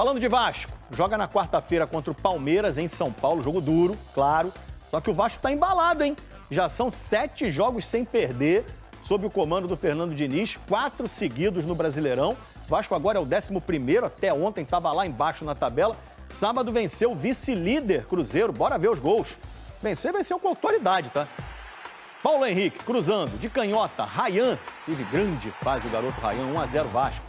Falando de Vasco, joga na quarta-feira contra o Palmeiras em São Paulo, jogo duro, claro. Só que o Vasco tá embalado, hein? Já são 7 jogos sem perder, sob o comando do Fernando Diniz, 4 seguidos no Brasileirão. O Vasco agora é o 11º, até ontem estava lá embaixo na tabela. Sábado venceu o vice-líder Cruzeiro, bora ver os gols. Venceu com autoridade, tá? Paulo Henrique cruzando, de canhota, Ryan, teve grande fase o garoto Ryan, 1-0 Vasco.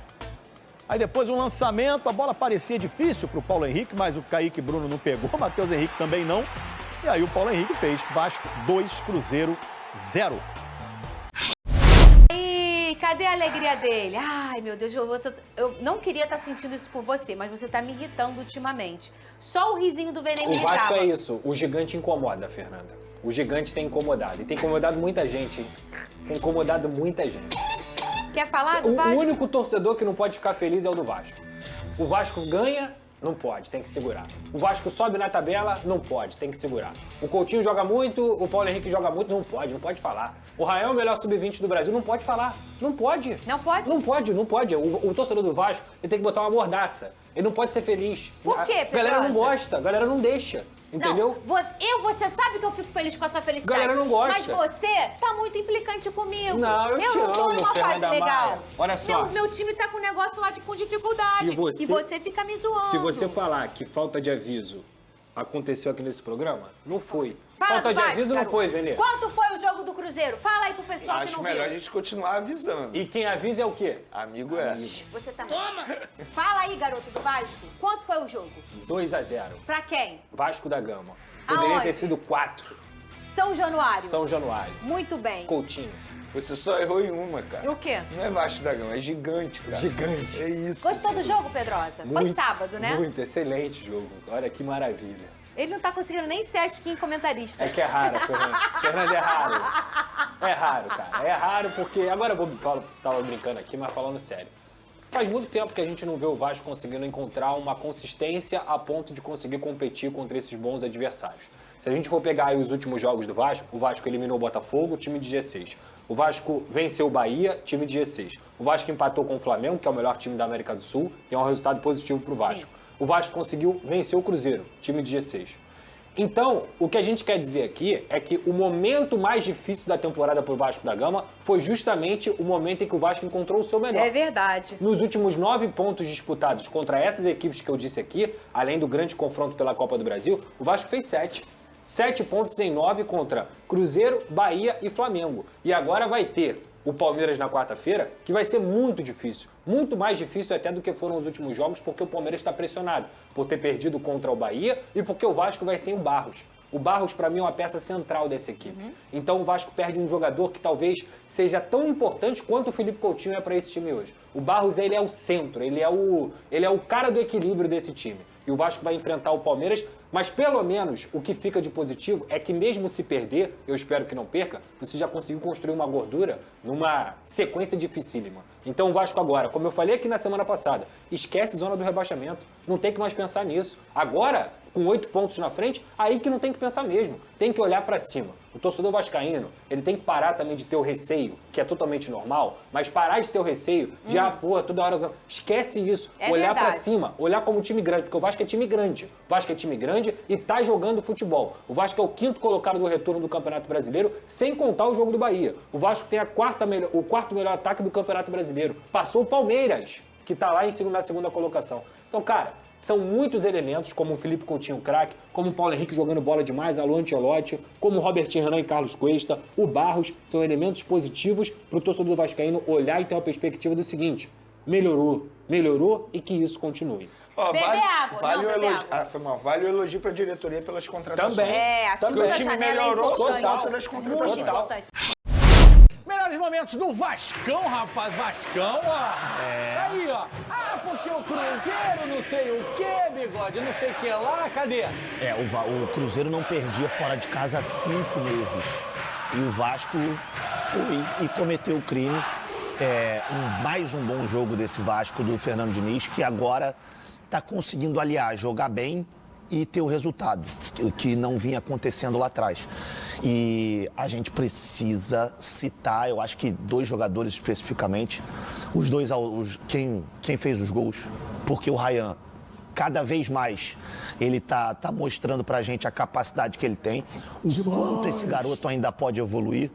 Aí depois um lançamento, a bola parecia difícil para o Paulo Henrique, mas o Kaique Bruno não pegou, o Matheus Henrique também não. E aí o Paulo Henrique fez, Vasco 2, Cruzeiro 0. E cadê a alegria dele? Ai, meu Deus, eu não queria estar sentindo isso por você, mas você tá me irritando ultimamente. Só o risinho do Veneno O irritava. Vasco é isso, o gigante incomoda, Fernanda. O gigante tem incomodado. E tem incomodado muita gente, hein? Tem incomodado muita gente. Quer falar do Vasco? O único torcedor que não pode ficar feliz é o do Vasco. O Vasco ganha, não pode, tem que segurar. O Vasco sobe na tabela, não pode, tem que segurar. O Coutinho joga muito, o Paulo Henrique joga muito, não pode falar. O Rael é o melhor sub-20 do Brasil, não pode falar. Não pode. Não pode? Não pode. O torcedor do Vasco, ele tem que botar uma mordaça. Ele não pode ser feliz. Por quê, Pedrosa? A galera não gosta, a galera não deixa. Entendeu? Não, você sabe que eu fico feliz com a sua felicidade. Galera não gosta. Mas você tá muito implicante comigo. Não, eu te não tô amo, numa fase Fernanda legal. Maia. Olha só. Meu time tá com um negócio lá com dificuldade. E você fica me zoando. Se você falar que falta de aviso aconteceu aqui nesse programa, não foi. Fala Falta do de Vasco, aviso não foi, Venê. Quanto foi o jogo do Cruzeiro? Fala aí pro pessoal que Acho não melhor viu. a gente continuar avisando. E quem avisa é o quê? Amigo é. Você também. Toma! Fala aí, garoto do Vasco. Quanto foi o jogo? 2-0. Pra quem? Vasco da Gama. Poderia Aonde? ter sido 4. São Januário. São Januário. Muito bem. Coutinho. Você só errou em uma, cara. O quê? Não é Vasco da Gama, é gigante, cara. Gigante. É isso. Gostou do jogo, Pedrosa? Foi sábado, né? Muito, excelente jogo. Olha que maravilha. Ele não tá conseguindo nem ser skin comentarista. É que é raro, Fernanda. Fernanda, é raro. É raro, cara. É raro porque... Agora eu tava brincando aqui, mas falando sério. Faz muito tempo que a gente não vê o Vasco conseguindo encontrar uma consistência a ponto de conseguir competir contra esses bons adversários. Se a gente for pegar aí os últimos jogos do Vasco, o Vasco eliminou o Botafogo, time de G6. O Vasco venceu o Bahia, time de G6. O Vasco empatou com o Flamengo, que é o melhor time da América do Sul, e é um resultado positivo pro Vasco. Sim. O Vasco conseguiu vencer o Cruzeiro, time de G6. Então, o que a gente quer dizer aqui é que o momento mais difícil da temporada pro Vasco da Gama foi justamente o momento em que o Vasco encontrou o seu melhor. É verdade. Nos últimos 9 pontos disputados contra essas equipes que eu disse aqui, além do grande confronto pela Copa do Brasil, o Vasco fez 7. 7 pontos em 9 contra Cruzeiro, Bahia e Flamengo. E agora vai ter o Palmeiras na quarta-feira, que vai ser muito difícil. Muito mais difícil até do que foram os últimos jogos, porque o Palmeiras está pressionado por ter perdido contra o Bahia e porque o Vasco vai sem o Barros. O Barros, para mim, é uma peça central dessa equipe. Então o Vasco perde um jogador que talvez seja tão importante quanto o Felipe Coutinho é para esse time hoje. O Barros, ele é o centro, ele é o cara do equilíbrio desse time. E o Vasco vai enfrentar o Palmeiras, mas pelo menos o que fica de positivo é que mesmo se perder, eu espero que não perca, você já conseguiu construir uma gordura numa sequência dificílima. Então o Vasco agora, como eu falei aqui na semana passada, esquece zona do rebaixamento, não tem que mais pensar nisso. Agora, com 8 pontos na frente, aí que não tem que pensar mesmo, tem que olhar para cima. O torcedor vascaíno, ele tem que parar também de ter o receio, que é totalmente normal, mas parar de ter o receio de, toda hora... Esquece isso, É olhar para verdade. cima, olhar como time grande, porque o Vasco é time grande. O Vasco é time grande e tá jogando futebol. O Vasco é o 5º colocado do retorno do Campeonato Brasileiro, sem contar o jogo do Bahia. O Vasco tem o quarto melhor ataque do Campeonato Brasileiro. Passou o Palmeiras, que tá lá na segunda colocação. Então, cara, são muitos elementos, como o Felipe Coutinho craque, como o Paulo Henrique jogando bola demais, Alô Ancelotti, como o Robert Renan e Carlos Cuesta, o Barros, são elementos positivos para o torcedor vascaíno olhar e ter uma perspectiva do seguinte: melhorou e que isso continue. Ó, Beber água. Vale Não, o beber elogio. água. Foi mal. Vale o elogio pra diretoria pelas contratações. Também. A Porque segunda o time janela melhorou é por importante. causa das contratações. Muito importante. Melhores momentos do Vascão, rapaz. Vascão, ó. Aí, ó. Ah, porque o Cruzeiro não sei o quê, bigode, não sei o que lá. Cadê? O Cruzeiro não perdia fora de casa há 5 meses. E o Vasco foi e cometeu o crime. Mais um bom jogo desse Vasco do Fernando Diniz, que agora está conseguindo aliar, jogar bem e ter o resultado, que não vinha acontecendo lá atrás. E a gente precisa citar, eu acho que 2 jogadores especificamente, quem fez os gols, porque o Ryan cada vez mais ele tá mostrando pra gente a capacidade que ele tem, o quanto esse garoto ainda pode evoluir.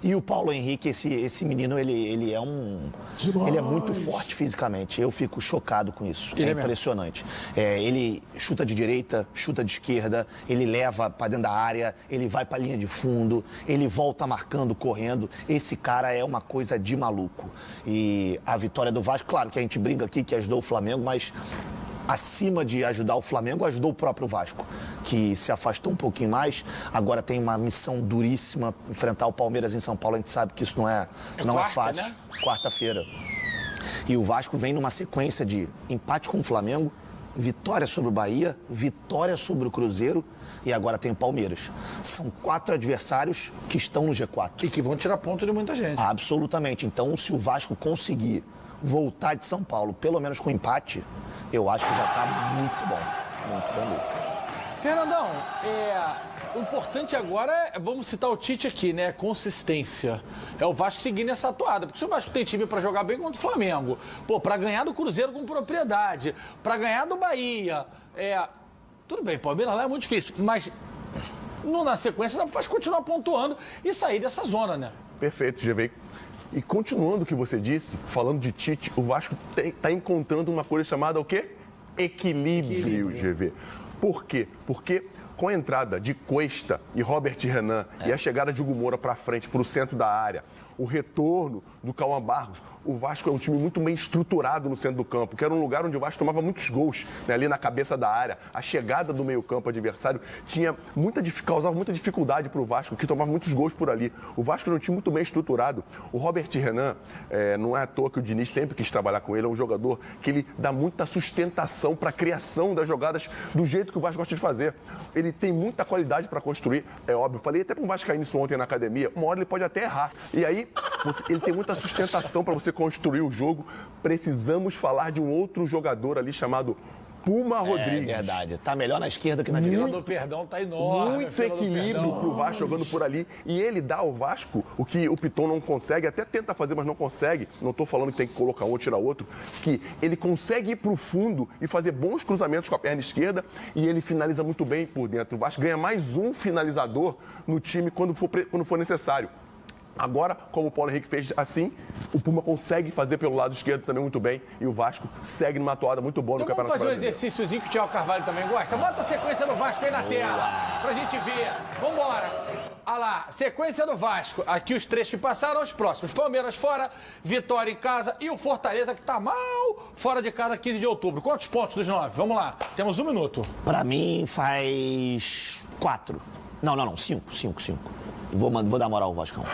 E o Paulo Henrique, esse menino, ele é muito forte fisicamente. Eu fico chocado com isso. É impressionante. Ele chuta de direita, chuta de esquerda, ele leva para dentro da área, ele vai para a linha de fundo, ele volta marcando, correndo. Esse cara é uma coisa de maluco. E a vitória do Vasco, claro que a gente brinca aqui que ajudou o Flamengo, mas acima de ajudar o Flamengo, ajudou o próprio Vasco, que se afastou um pouquinho mais, agora tem uma missão duríssima, enfrentar o Palmeiras em São Paulo, a gente sabe que isso não é fácil. Né? Quarta-feira. E o Vasco vem numa sequência de empate com o Flamengo, vitória sobre o Bahia, vitória sobre o Cruzeiro e agora tem o Palmeiras. São 4 adversários que estão no G4. E que vão tirar ponto de muita gente. Absolutamente. Então, se o Vasco conseguir voltar de São Paulo, pelo menos com empate, eu acho que já está muito bom mesmo. Fernandão, o importante agora vamos citar o Tite aqui, né? Consistência. É o Vasco seguir nessa atuada. Porque se o Vasco tem time para jogar bem contra o Flamengo, para ganhar do Cruzeiro com propriedade, para ganhar do Bahia, tudo bem, Palmeiras lá é muito difícil, mas na sequência dá para o Vasco continuar pontuando e sair dessa zona, né? Perfeito, GV. E continuando o que você disse, falando de Tite, o Vasco está encontrando uma coisa chamada o quê? Equilíbrio, GV. Por quê? Porque com a entrada de Cuesta e Robert Renan e a chegada de Hugo Moura para frente, para o centro da área, o retorno do Cauã Barros, o Vasco é um time muito bem estruturado no centro do campo, que era um lugar onde o Vasco tomava muitos gols, né, ali na cabeça da área. A chegada do meio-campo adversário causava muita dificuldade para o Vasco, que tomava muitos gols por ali. O Vasco era um time muito bem estruturado. O Robert Renan, não é à toa que o Diniz sempre quis trabalhar com ele, é um jogador que ele dá muita sustentação para a criação das jogadas do jeito que o Vasco gosta de fazer. Ele tem muita qualidade para construir, é óbvio. Falei até para o Vascaíno isso ontem na academia, uma hora ele pode até errar. E aí, ele tem muita sustentação para você construir o jogo. Precisamos falar de um outro jogador ali chamado Puma Rodrigues. É verdade. Tá melhor na esquerda que na direita. A fila do perdão tá enorme. Muito equilíbrio pro Vasco jogando por ali. E ele dá ao Vasco o que o Piton não consegue, até tenta fazer, mas não consegue. Não tô falando que tem que colocar um ou tirar outro. Que ele consegue ir pro fundo e fazer bons cruzamentos com a perna esquerda e ele finaliza muito bem por dentro. O Vasco ganha mais um finalizador no time quando for necessário. Agora, como o Paulo Henrique fez assim, o Puma consegue fazer pelo lado esquerdo também muito bem e o Vasco segue numa toada muito boa no Campeonato Brasileiro. Vamos fazer um Brasileiro. exercíciozinho que o Thiago Carvalho também gosta? Bota a sequência do Vasco aí na tela, pra gente ver. Vambora. Olha lá, sequência do Vasco. Aqui os 3 que passaram, os próximos. Palmeiras fora, Vitória em casa e o Fortaleza que tá mal fora de casa 15 de outubro. Quantos pontos dos 9? Vamos lá, temos 1 minuto. Pra mim faz 4. Não, 5. Vou dar moral ao Vascão.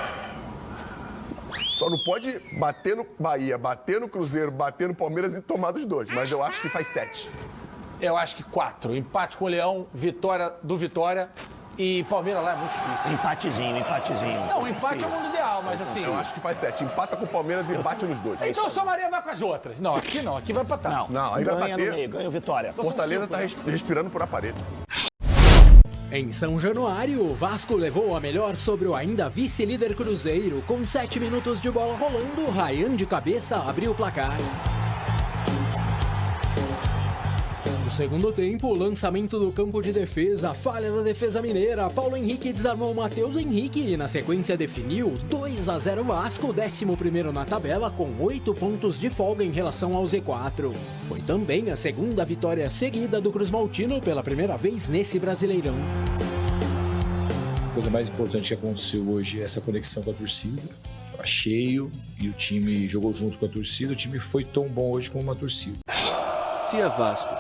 Só não pode bater no Bahia, bater no Cruzeiro, bater no Palmeiras e tomar dos 2. Mas eu acho que faz 7. Eu acho que 4. Empate com o Leão, vitória do Vitória e Palmeiras lá é muito difícil. Empatezinho. Não, o empate é o mundo ideal, mas assim... Eu acho que faz 7. Empata com o Palmeiras e bate nos 2. Então só Maria vai com as outras. Não, aqui vai empatar. Não, aí vai Ganha no bater. meio, ganha o Vitória. Fortaleza tá respirando por aparelho. Em São Januário, o Vasco levou a melhor sobre o ainda vice-líder Cruzeiro. Com 7 minutos de bola rolando, Ryan de cabeça abriu o placar. No segundo tempo, o lançamento do campo de defesa, falha da defesa mineira, Paulo Henrique desarmou o Matheus Henrique e na sequência definiu 2-0 Vasco, 11º na tabela com 8 pontos de folga em relação ao Z4. Foi também a segunda vitória seguida do Cruz Maltino pela primeira vez nesse Brasileirão. A coisa mais importante que aconteceu hoje é essa conexão com a torcida. Estava cheio e o time jogou junto com a torcida. O time foi tão bom hoje como uma torcida. Se é Vasco